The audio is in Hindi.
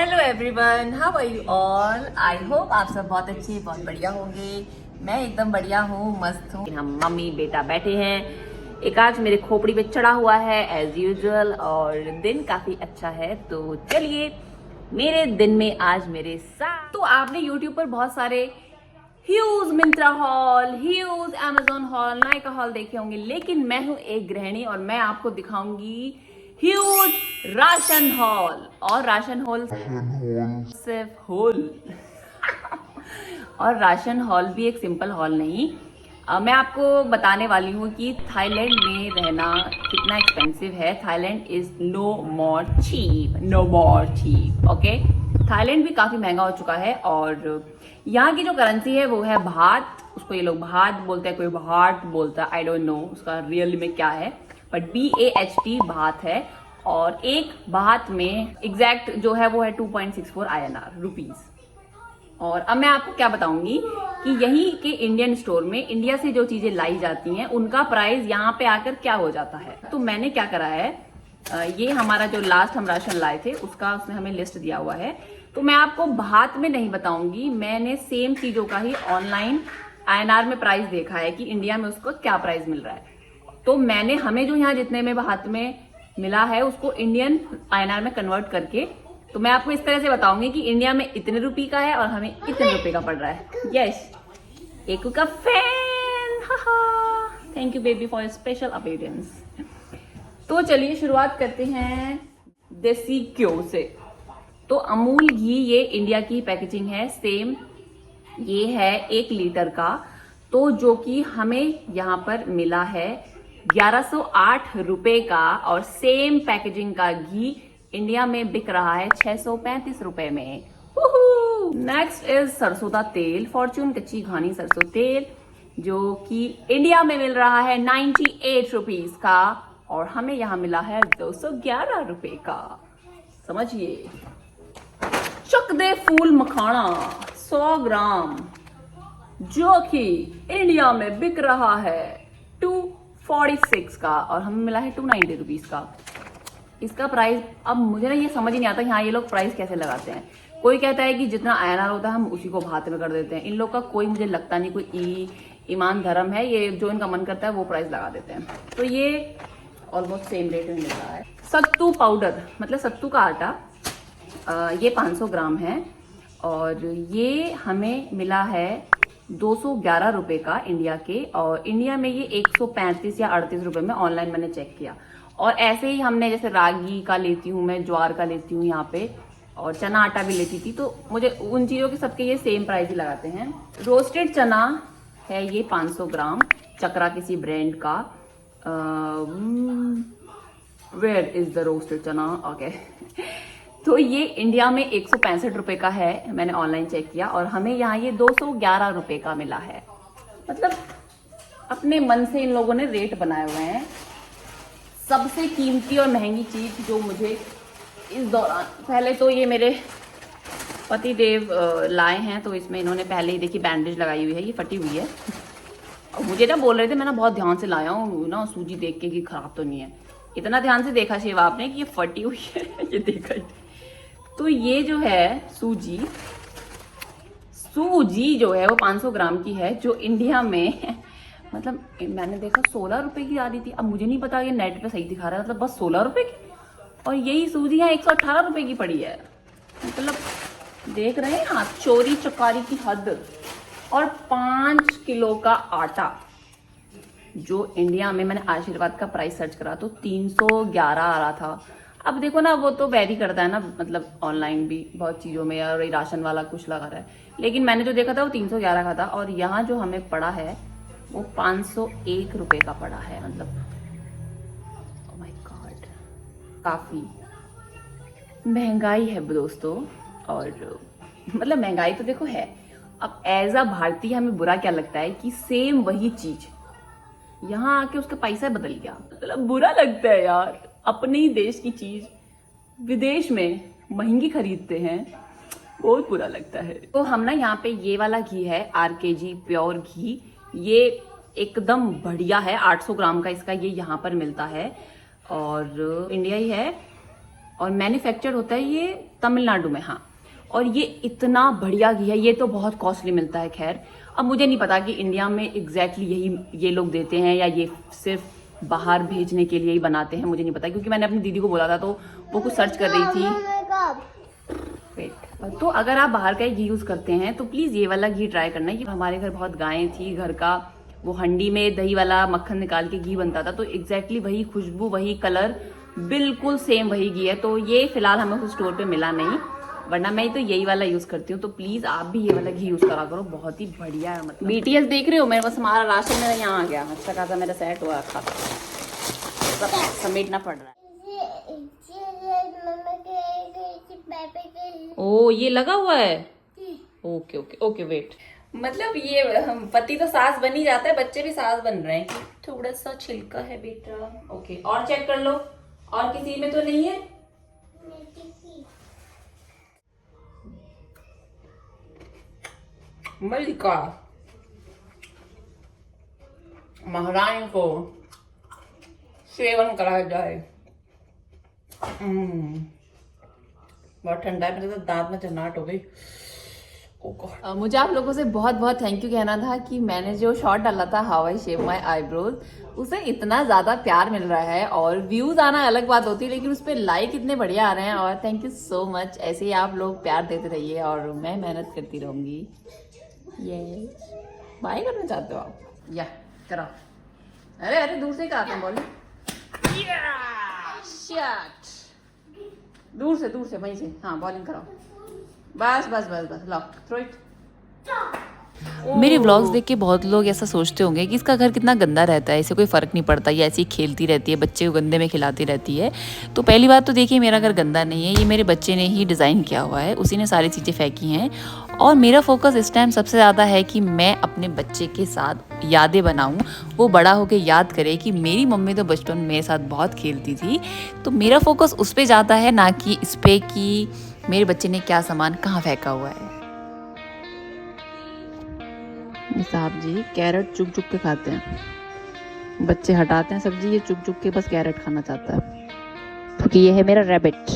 Hello everyone, how are you all. I hope आप सब बहुत अच्छे बहुत बढ़िया होंगे। मैं एकदम बढ़िया हूँ, मस्त हूँ। हम मम्मी बेटा बैठे हैं। एक आज मेरे खोपड़ी पे चढ़ा हुआ है एज यूजुअल और दिन काफी अच्छा है। तो चलिए मेरे दिन में आज मेरे साथ। तो आपने यूट्यूब पर बहुत सारे huge Myntra hall, huge Amazon hall, Nykaa hall देखे होंगे, लेकिन मैं हूं एक गृहिणी और मैं आपको दिखाऊंगी ह्यूज राशन हॉल। और राशन हॉल सिर्फ हॉल और राशन हॉल भी एक सिंपल हॉल नहीं। मैं आपको बताने वाली हूँ कि थाईलैंड में रहना कितना एक्सपेंसिव है। Thailand is no more cheap, no more cheap. Okay, Thailand भी काफी महंगा हो चुका है और यहाँ की जो करेंसी है वो है भात। उसको ये लोग भात बोलते हैं, कोई भाट बोलता है, आई डोंट नो उसका रियल में क्या है, बट BAHT भात है। और एक भात में एग्जैक्ट जो है वो है 2.64 INR रुपीज। और अब मैं आपको क्या बताऊंगी कि यही के इंडियन स्टोर में इंडिया से जो चीजें लाई जाती हैं उनका प्राइस यहाँ पे आकर क्या हो जाता है। तो मैंने क्या करा है, ये हमारा जो लास्ट हम राशन लाए थे उसका उसने हमें लिस्ट दिया हुआ है। तो मैं आपको भात में नहीं बताऊंगी, मैंने सेम चीजों का ही ऑनलाइन INR में प्राइस देखा है कि इंडिया में उसको क्या प्राइस मिल रहा है। तो मैंने हमें जो यहाँ जितने में भात में मिला है उसको इंडियन INR में कन्वर्ट करके तो मैं आपको इस तरह से बताऊंगी कि इंडिया में इतने रुपए का है और हमें इतने रुपए का पड़ रहा है। यस, एकू का fan, thank you baby for special appearance. तो चलिए शुरुआत करते हैं देसी घ्यो से। तो अमूल घी, ये इंडिया की पैकेजिंग है सेम, ये है 1 लीटर का। तो जो कि हमें यहाँ पर मिला है 1108 रुपए का और सेम पैकेजिंग का घी इंडिया में बिक रहा है 635 रुपए में। नेक्स्ट इज सरसों का तेल, फॉर्च्यून कच्ची घानी सरसों तेल, जो कि इंडिया में मिल रहा है 98 रुपीज का और हमें यहाँ मिला है 211 रुपए का। समझिए। चक दे फूल मखाना 100 ग्राम जो कि इंडिया में बिक रहा है 246 का और हमें मिला है 290 रुपीज का। इसका प्राइस अब मुझे ना ये समझ ही नहीं आता यहाँ ये लोग प्राइस कैसे लगाते हैं। कोई कहता है कि जितना INR होता है हम उसी को भात में कर देते हैं। इन लोग का कोई मुझे लगता नहीं कोई ईमान धर्म है, ये जो इनका मन करता है वो प्राइस लगा देते हैं। तो ये ऑलमोस्ट सेम रेट में मिल रहा है। सत्तू पाउडर मतलब सत्तू का आटा, ये 500 ग्राम है और ये हमें मिला है 211 रुपए का इंडिया के। और इंडिया में ये 135 या 38 रुपए में ऑनलाइन मैंने चेक किया। और ऐसे ही हमने जैसे रागी का लेती हूँ मैं, ज्वार का लेती हूँ यहाँ पे, और चना आटा भी लेती थी, तो मुझे उन चीजों के सबके ये सेम प्राइस ही लगाते हैं। रोस्टेड चना है ये 500 ग्राम, चक्रा किसी ब्रांड का। वेयर इज द रोस्टेड चना, ओके। तो ये इंडिया में 165 रुपए का है, मैंने ऑनलाइन चेक किया और हमें यहाँ ये 211 रुपए का मिला है। मतलब अपने मन से इन लोगों ने रेट बनाए हुए हैं। सबसे कीमती और महंगी चीज जो मुझे इस दौरान, पहले तो ये मेरे पति देव लाए हैं, तो इसमें इन्होंने पहले ही देखी बैंडेज लगाई हुई है, ये फटी हुई है। और मुझे ना बोल रहे थे, मैं ना बहुत ध्यान से लाया हूँ ना सूजी देख के कि खराब तो नहीं है। इतना ध्यान से देखा शिवा आपने कि ये फटी हुई है ये देखा। तो ये जो है सूजी जो है वो 500 ग्राम की है, जो इंडिया में मतलब मैंने देखा 16 रुपए की आ रही थी। अब मुझे नहीं पता ये नेट पे सही दिखा रहा है, मतलब बस 16 रुपए की। और यही सूजी यहाँ 118 रुपए की पड़ी है। मतलब देख रहे हैं आप, चोरी चकारी की हद। और 5 किलो का आटा जो इंडिया में, मैंने आशीर्वाद का प्राइस सर्च करा तो 311 आ रहा था। अब देखो ना, वो तो वेरी करता है ना, मतलब ऑनलाइन भी बहुत चीजों में, और राशन वाला कुछ लगा रहा है, लेकिन मैंने जो देखा था वो 311 का था। और यहाँ जो हमें पड़ा है वो 501 रुपए का पड़ा है। मतलब ओह माय गॉड, काफी महंगाई है दोस्तों। और मतलब महंगाई तो देखो है। अब एज अ भारतीय हमें बुरा क्या लगता है कि सेम वही चीज यहाँ आके उसका पैसा बदल गया। मतलब बुरा लगता है यार, अपने ही देश की चीज विदेश में महंगी खरीदते हैं, बहुत बुरा लगता है। तो हम ना यहाँ पे ये वाला घी है RKG प्योर घी, ये एकदम बढ़िया है। 800 ग्राम का इसका ये यहाँ पर मिलता है और इंडिया ही है। और मैन्युफैक्चर होता है ये तमिलनाडु में। हाँ, और ये इतना बढ़िया घी है, ये तो बहुत कॉस्टली मिलता है। खैर, अब मुझे नहीं पता कि इंडिया में एग्जैक्टली यही ये लोग देते हैं या ये सिर्फ बाहर भेजने के लिए ही बनाते हैं, मुझे नहीं पता, क्योंकि मैंने अपनी दीदी को बोला था तो वो कुछ सर्च कर रही थी। वेट, तो अगर आप बाहर का ही घी यूज करते हैं तो प्लीज ये वाला घी ट्राई करना है। कि हमारे घर बहुत गायें थी, घर का वो हंडी में दही वाला मक्खन निकाल के घी बनता था, तो एग्जैक्टली वही खुशबू, वही कलर, बिल्कुल सेम वही घी है। तो ये फिलहाल हमें कुछ स्टोर पे मिला नहीं, वरना मैं तो यही वाला यूज करती हूँ। तो प्लीज आप भी ये वाला घी यूज करा करो, बहुत ही बढ़िया है। मतलब BTS देख रहे हो, मेरे पास हमारा राशन मेरा यहाँ आ गया, अच्छा खासा मेरा सेट हुआ रखा, सब समेटना पड़ रहा है। ओ, ये लगा हुआ है। ओके ओके ओके, वेट, मतलब ये पति तो सास बन ही जाता है, बच्चे भी सास बन रहे हैं। थोड़ा सा छिलका है बेटा। ओके, और चेक कर लो, और किसी में तो नहीं है। मलिका महारानी को सेवन कराया जाए। बहुत ठंडा है, मेरे तो दांत में झरनाहट हो गई। मुझे आप लोगों से बहुत बहुत थैंक यू कहना था कि मैंने जो शॉट डाला था how I shave my eyebrows, उसे इतना ज्यादा प्यार मिल रहा है। और व्यूज आना अलग बात होती है, लेकिन उस पर लाइक इतने बढ़िया आ रहे हैं। और थैंक यू सो मच, ऐसे ही आप लोग प्यार देते रहिए और मैं मेहनत करती रहूंगी। ये बाय करना चाहते हो आप? या करो। अरे अरे, दूर से कराते हैं, बोले दूर से वहीं से। हाँ, बॉलिंग कराओ, बस बस बस बस, लो थ्रो इट। मेरे व्लॉग्स देख के बहुत लोग ऐसा सोचते होंगे कि इसका घर कितना गंदा रहता है, इसे कोई फ़र्क नहीं पड़ता, ये ऐसे ही खेलती रहती है, बच्चे को गंदे में खिलाती रहती है। तो पहली बात तो देखिए, मेरा घर गंदा नहीं है, ये मेरे बच्चे ने ही डिज़ाइन किया हुआ है, उसी ने सारी चीज़ें फेंकी हैं। और मेरा फोकस इस टाइम सबसे ज़्यादा है कि मैं अपने बच्चे के साथ यादें बनाऊँ, वो बड़ा होकर याद करे कि मेरी मम्मी तो बचपन में मेरे साथ बहुत खेलती थी। तो मेरा फोकस उस पर जाता है, ना कि इस पर कि मेरे बच्चे ने क्या सामान कहाँ फेंका हुआ है। साहब जी कैरेट चुग चुग के खाते हैं, बच्चे हटाते हैं सब्जी, ये चुग चुग के बस कैरेट खाना चाहता है, क्योंकि ये है मेरा रैबिट।